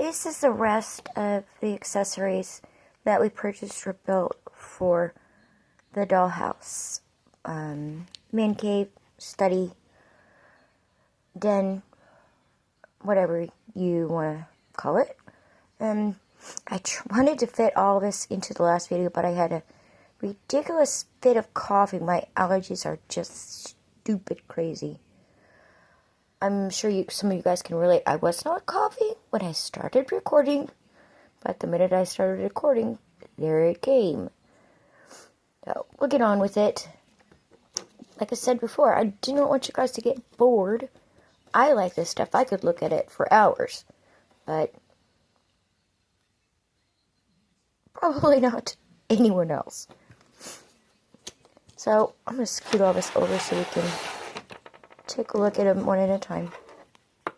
this is the rest of the accessories that we purchased or built for the dollhouse. Man cave, study, den, whatever you want to call it. I wanted to fit all this into the last video, but I had a ridiculous fit of coughing. My allergies are just stupid crazy. I'm sure some of you guys can relate. I was not coughing when I started recording, but the minute I started recording, there it came. So, we'll get on with it. Like I said before, I do not want you guys to get bored. I like this stuff. I could look at it for hours, but probably not anyone else. So, I'm going to scoot all this over so we can take a look at them one at a time. I'll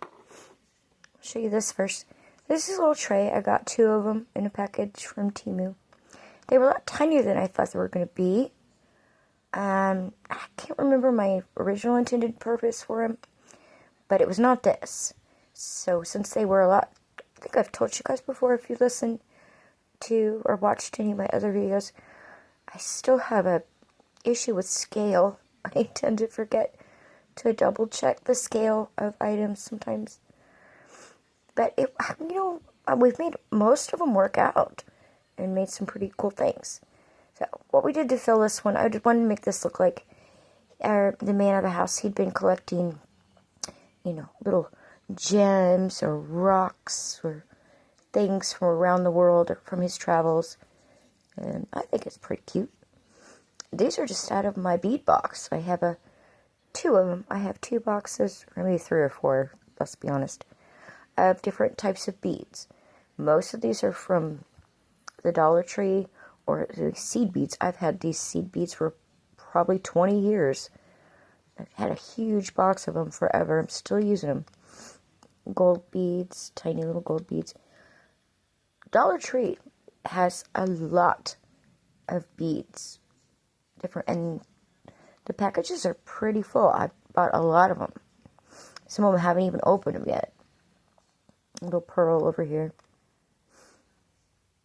show you this first. This is a little tray. I got 2 of them in a package from Temu. They were a lot tinier than I thought they were going to be. I can't remember my original intended purpose for them, but it was not this. So since they were a lot, I think I've told you guys before if you listened to or watched any of my other videos, I still have a issue with scale. I tend to forget to double check the scale of items sometimes. But we've made most of them work out and made some pretty cool things. So what we did to fill this one, I just wanted to make this look like the man of the house. He'd been collecting, little gems or rocks or things from around the world or from his travels. And I think it's pretty cute. These are just out of my bead box. I have 2 of them. I have 2 boxes, or maybe 3 or 4, let's be honest, of different types of beads. Most of these are from the Dollar Tree or the seed beads. I've had these seed beads for probably 20 years. I've had a huge box of them forever. I'm still using them. Gold beads, tiny little gold beads. Dollar Tree has a lot of beads. And the packages are pretty full. I bought a lot of them. Some of them haven't even opened them yet. A little pearl over here.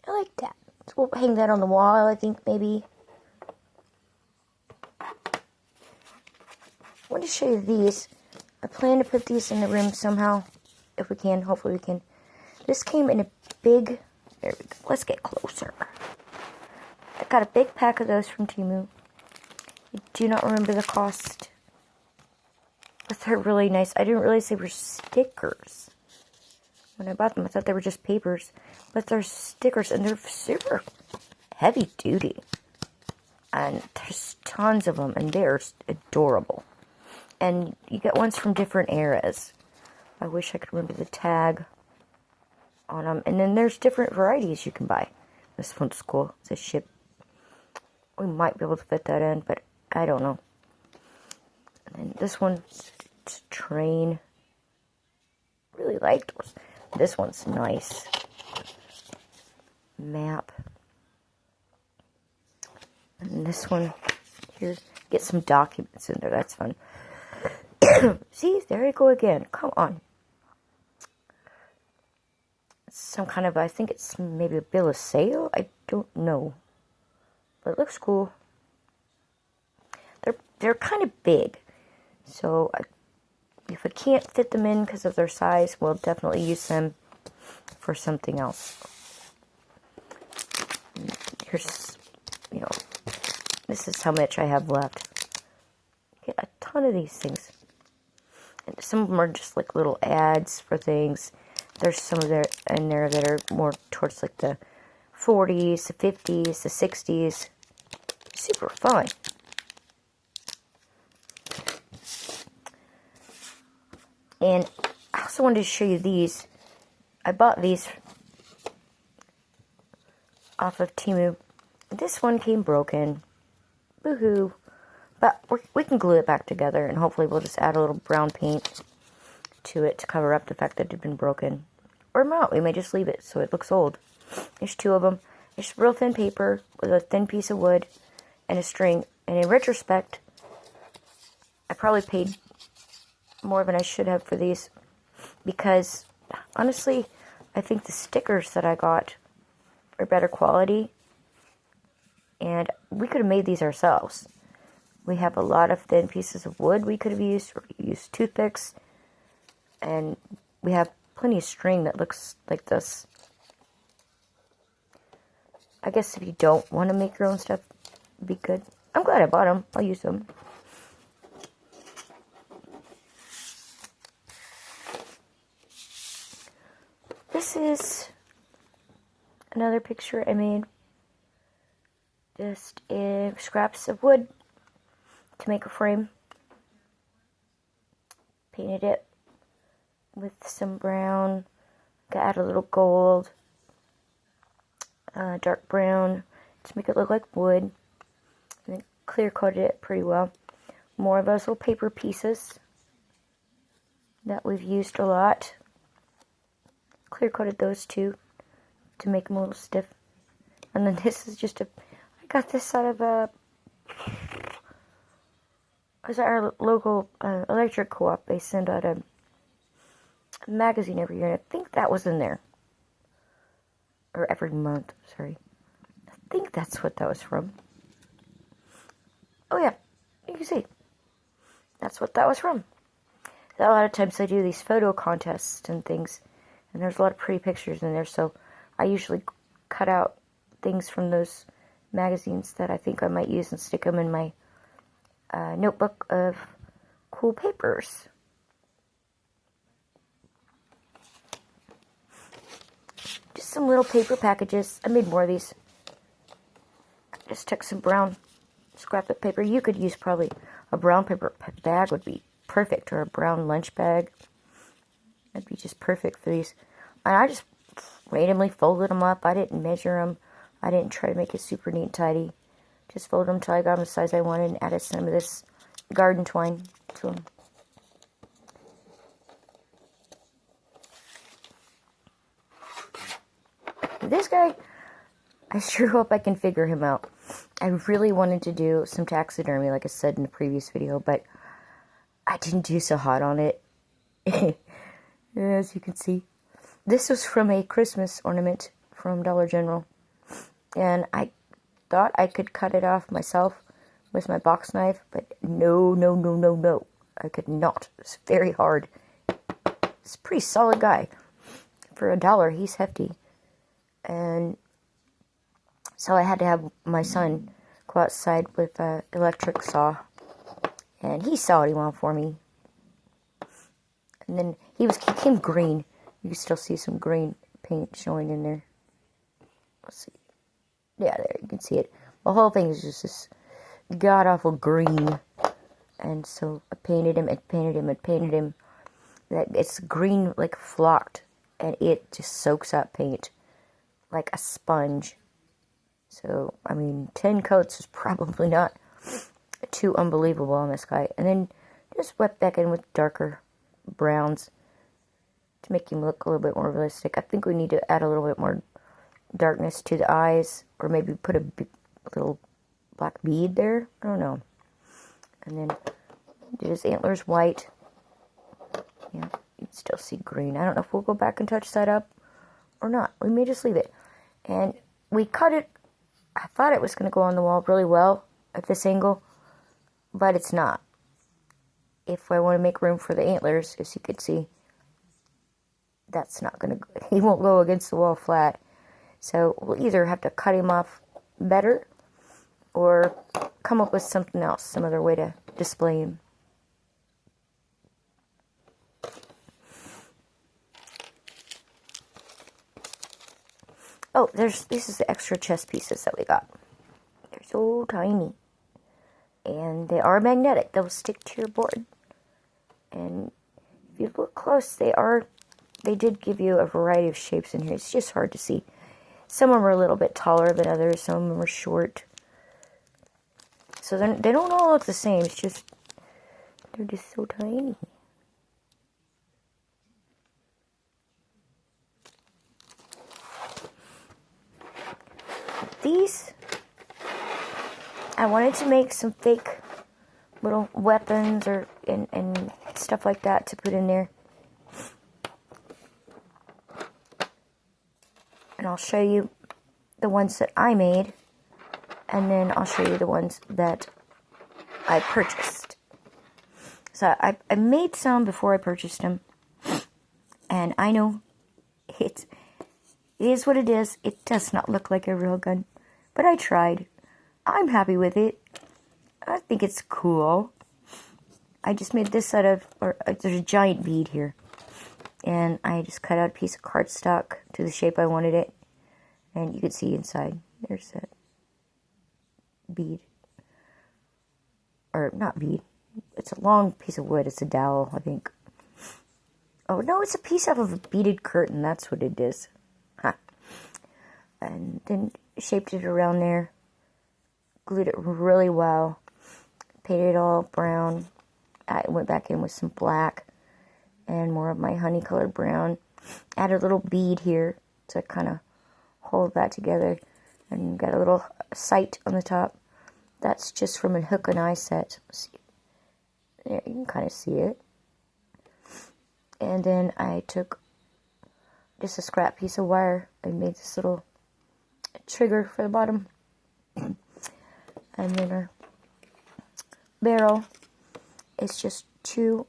I like that. So we'll hang that on the wall, I think, maybe. I want to show you these. I plan to put these in the room somehow, if we can. Hopefully we can. This came in a big... There we go. Let's get closer. I got a big pack of those from Temu. I do not remember the cost. But they're really nice. I didn't realize they were stickers. When I bought them, I thought they were just papers. But they're stickers, and they're super heavy duty. And there's tons of them, and they're adorable. And you get ones from different eras. I wish I could remember the tag on them. And then there's different varieties you can buy. This one's cool. It's a ship. We might be able to fit that in, but I don't know. And then this one, it's a train. Really like those. This one's nice. Map. And this one, here, get some documents in there. That's fun. See, there you go again. Come on. It's some kind of, I think it's maybe a bill of sale. I don't know. But it looks cool. They're kind of big. So, if I can't fit them in because of their size, we'll definitely use them for something else. Here's, this is how much I have left. Get a ton of these things. And some of them are just like little ads for things. There's some of there in there that are more towards like the 40s, the 50s, the 60s. Super fun. And I also wanted to show you these. I bought these off of Temu. This one came broken. Boo-hoo. But we can glue it back together, and hopefully we'll just add a little brown paint to it to cover up the fact that it had been broken. Or not. We may just leave it so it looks old. There's 2 of them. It's real thin paper with a thin piece of wood and a string. And in retrospect, I probably paid more than I should have for these, because honestly, I think the stickers that I got are better quality. And we could have made these ourselves. We have a lot of thin pieces of wood we could have used, or used toothpicks. And we have plenty of string that looks like this. I guess if you don't want to make your own stuff, it'd be good. I'm glad I bought them. I'll use them. This is another picture I made. Just scraps of wood to make a frame. Painted it with some brown. Add a little gold. Dark brown to make it look like wood. And then clear coated it pretty well. More of those little paper pieces that we've used a lot. Clear coated those two to make them a little stiff. And then this is just I got this out of it was our local electric co-op. They send out a magazine every year, and I think that was in there. Or every month, sorry. I think that's what that was from. Oh yeah, you can see. That's what that was from. A lot of times I do these photo contests and things, and there's a lot of pretty pictures in there, so I usually cut out things from those magazines that I think I might use and stick them in my notebook of cool papers. Just some little paper packages. I made more of these. I just took some brown scrap of paper. You could use probably a brown paper bag would be perfect, or a brown lunch bag. That'd be just perfect for these. And I just randomly folded them up. I didn't measure them. I didn't try to make it super neat and tidy. Just folded them until I got them the size I wanted and added some of this garden twine to them. This guy, I sure hope I can figure him out. I really wanted to do some taxidermy, like I said in the previous video, but I didn't do so hot on it. As you can see. This was from a Christmas ornament from Dollar General. And I thought I could cut it off myself with my box knife, but no. I could not. It's very hard. It's a pretty solid guy. For $1, he's hefty. And so I had to have my son go outside with an electric saw. And he sawed him off for me. And then he came green. You can still see some green paint showing in there. Let's see. Yeah, there, you can see it. The whole thing is just this god-awful green. And so I painted him and painted him and painted him. It's green, like, flocked. And it just soaks up paint like a sponge. So, I mean, 10 coats is probably not too unbelievable on this guy. And then just wet back in with darker browns to make him look a little bit more realistic. I think we need to add a little bit more darkness to the eyes, or maybe put a little black bead there. I don't know. And then did his antlers white. Yeah, you can still see green. I don't know if we'll go back and touch that up or not. We may just leave it. And we cut it. I thought it was going to go on the wall really well at this angle, but it's not. If I want to make room for the antlers, as you can see, that's not going to, he won't go against the wall flat. So we'll either have to cut him off better or come up with something else, some other way to display him. Oh, this is the extra chest pieces that we got. They're so tiny. And they are magnetic. They'll stick to your board. And if you look close, they did give you a variety of shapes in here. It's just hard to see. Some of them are a little bit taller than others. Some of them are short. So they don't all look the same. It's just, they're just so tiny. These, I wanted to make some fake little weapons and stuff like that to put in there. And I'll show you the ones that I made, and then I'll show you the ones that I purchased. So I made some before I purchased them, and I know it is what it is. It does not look like a real gun, but I tried. I'm happy with it. I think it's cool. I just made this out of, there's a giant bead here, and I just cut out a piece of cardstock to the shape I wanted it, and you can see inside, there's that bead, or not bead, it's a long piece of wood, it's a dowel, I think. Oh no, it's a piece of a beaded curtain, that's what it is. Huh. And then shaped it around there, glued it really well, painted it all brown. I went back in with some black and more of my honey colored brown. Added a little bead here to kind of hold that together, and got a little sight on the top. That's just from a hook and eye set. See, there, you can kind of see it. And then I took just a scrap piece of wire and made this little trigger for the bottom. And then our barrel is just 2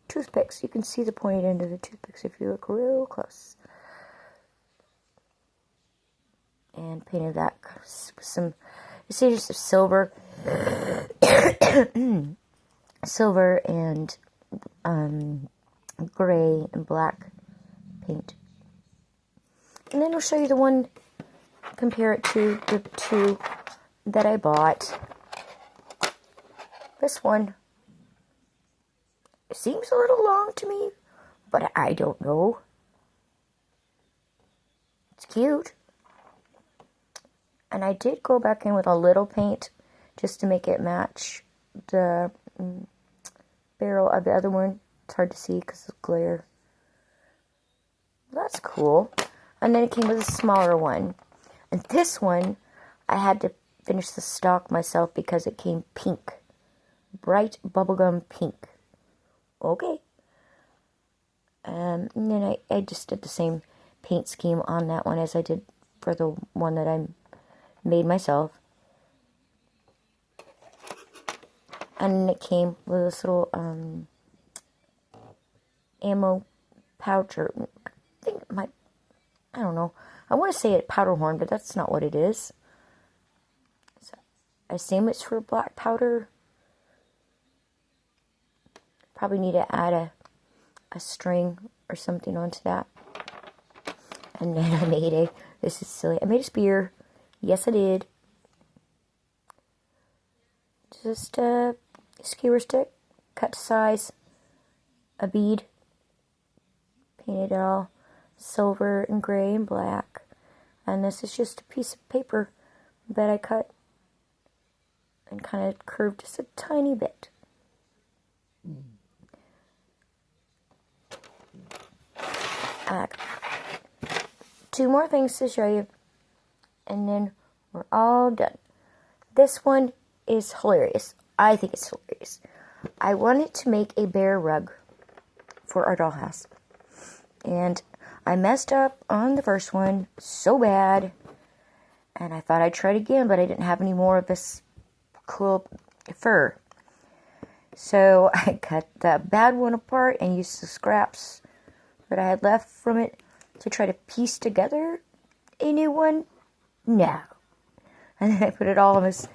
toothpicks. You can see the pointed end of the toothpicks if you look real close. And painted that with some, you see, just silver, silver and gray and black paint. And then I'll show you the one, compare it to the 2 that I bought. This one seems a little long to me, but I don't know. It's cute. And I did go back in with a little paint just to make it match the barrel of the other one. It's hard to see because of glare. That's cool. And then it came with a smaller one. And this one, I had to finish the stock myself because it came pink. Bright bubblegum pink. Okay. And then I just did the same paint scheme on that one as I did for the one that I made myself. And it came with this little ammo pouch, or I think it might, I don't know. I want to say it powder horn, but that's not what it is. So I assume it's for black powder. Probably need to add a string or something onto that. And then I made this is silly, I made a spear. Yes, I did. Just a skewer stick, cut to size, a bead, painted it all silver and gray and black. And this is just a piece of paper that I cut and kind of curved just a tiny bit. Two more things to show you, and then we're all done. This one is hilarious. I think it's hilarious. I wanted to make a bear rug for our dollhouse, and I messed up on the first one so bad, and I thought I'd try it again, but I didn't have any more of this cool fur. So I cut the bad one apart and used the scraps that I had left from it to try to piece together a new one. No. And then I put it all on this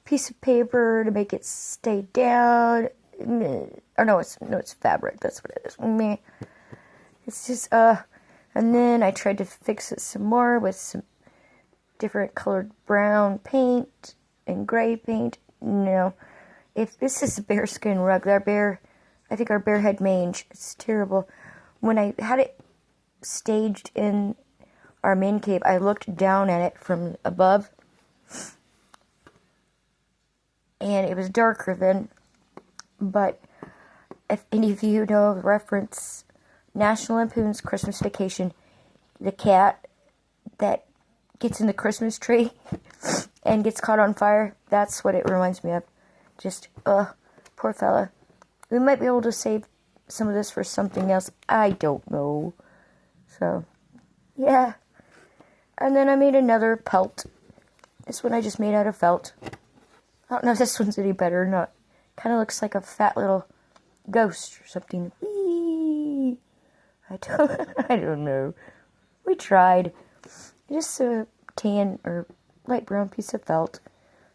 piece of paper to make it stay down. Or no, it's fabric. That's what it is. Meh. It's just and then I tried to fix it some more with some different colored brown paint and gray paint. No. If this is a bearskin rug, I think our bear had mange. It's terrible. When I had it staged in our man cave, I looked down at it from above, and it was darker then. But if any of you know the reference, National Lampoon's Christmas Vacation, the cat that gets in the Christmas tree and gets caught on fire, that's what it reminds me of. Just, poor fella. We might be able to save some of this for something else. I don't know. So, yeah. And then I made another pelt. This one I just made out of felt. I don't know if this one's any better or not. Kind of looks like a fat little ghost or something. Whee! I don't know. We tried. Just a tan or light brown piece of felt.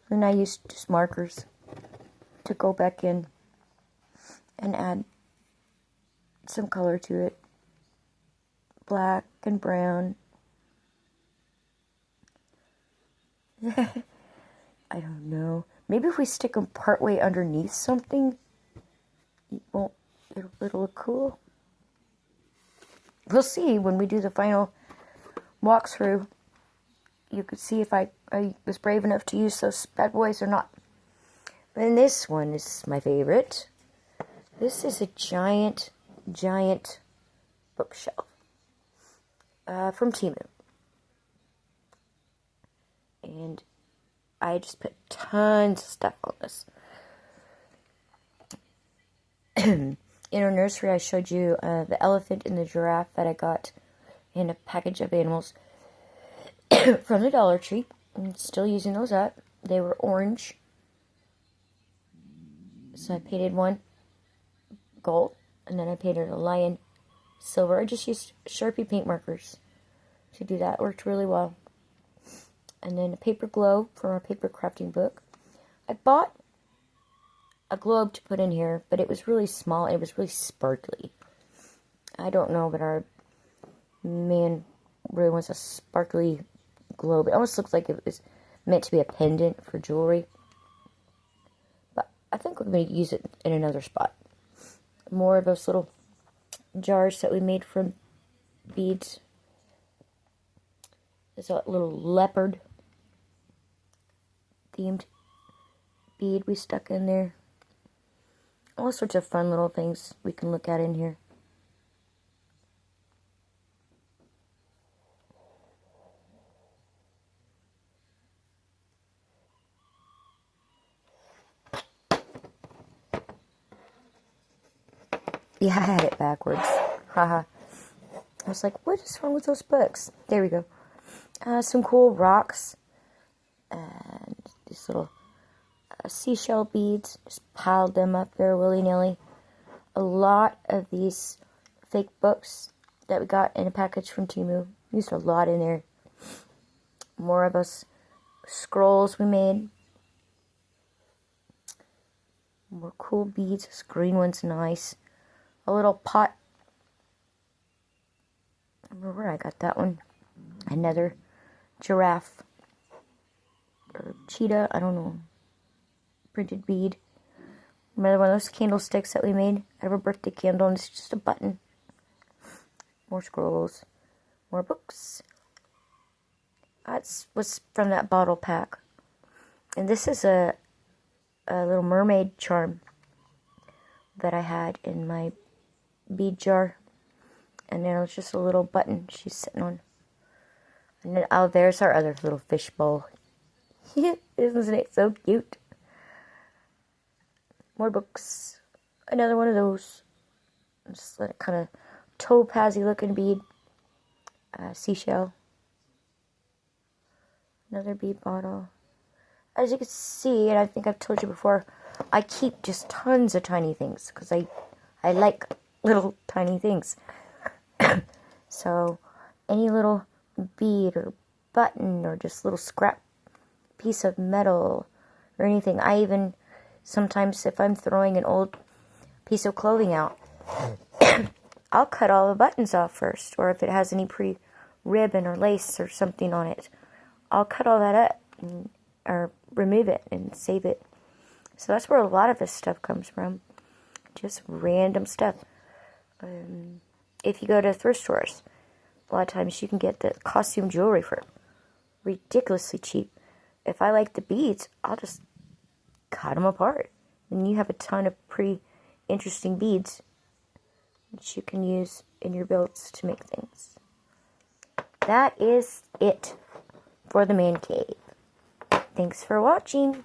And I used just markers to go back in and add some color to it. Black and brown. I don't know. Maybe if we stick them partway underneath something, it'll look cool. We'll see when we do the final walkthrough. You could see if I was brave enough to use those bad boys or not. And this one is my favorite. This is a giant bookshelf from Temu. And I just put tons of stuff on this. In our nursery, I showed you the elephant and the giraffe that I got in a package of animals from the Dollar Tree. I'm still using those up. They were orange. So I painted one gold, and then I painted a lion silver. I just used Sharpie paint markers to do that. It worked really well. And then a paper globe from our paper crafting book. I bought a globe to put in here, but it was really small and it was really sparkly. I don't know, but our man really wants a sparkly globe. It almost looks like it was meant to be a pendant for jewelry. But I think we're going to use it in another spot. More of those little jars that we made from beads. There's a little leopard themed bead we stuck in there. All sorts of fun little things we can look at in here. Yeah, I had it backwards. Haha. I was like, what is wrong with those books? There we go. Some cool rocks. And these little seashell beads. Just piled them up there willy-nilly. A lot of these fake books that we got in a package from Temu. Used a lot in there. More of us scrolls we made. More cool beads. This green one's nice. A little pot. I remember where I got that one. Another giraffe. Or cheetah, I don't know. Printed bead. Another one of those candlesticks that we made out of a birthday candle, and it's just a button. More scrolls. More books. That's what's from that bottle pack. And this is a little mermaid charm that I had in my bead jar. And then it's just a little button she's sitting on. And then, oh, there's our other little fish bowl. Isn't it so cute? More books. Another one of those. Just let it kind of topaz-y looking bead. Seashell. Another bead bottle. As you can see, and I think I've told you before, I keep just tons of tiny things because I like little tiny things. So any little bead or button or just little scrap piece of metal or anything. I even sometimes, if I'm throwing an old piece of clothing out, I'll cut all the buttons off first, or if it has any ribbon or lace or something on it, I'll cut all that up or remove it and save it. So that's where a lot of this stuff comes from. Just random stuff. If you go to thrift stores, a lot of times you can get the costume jewelry for ridiculously cheap. If I like the beads, I'll just cut them apart. And you have a ton of pretty interesting beads that you can use in your builds to make things. That is it for the man cave. Thanks for watching.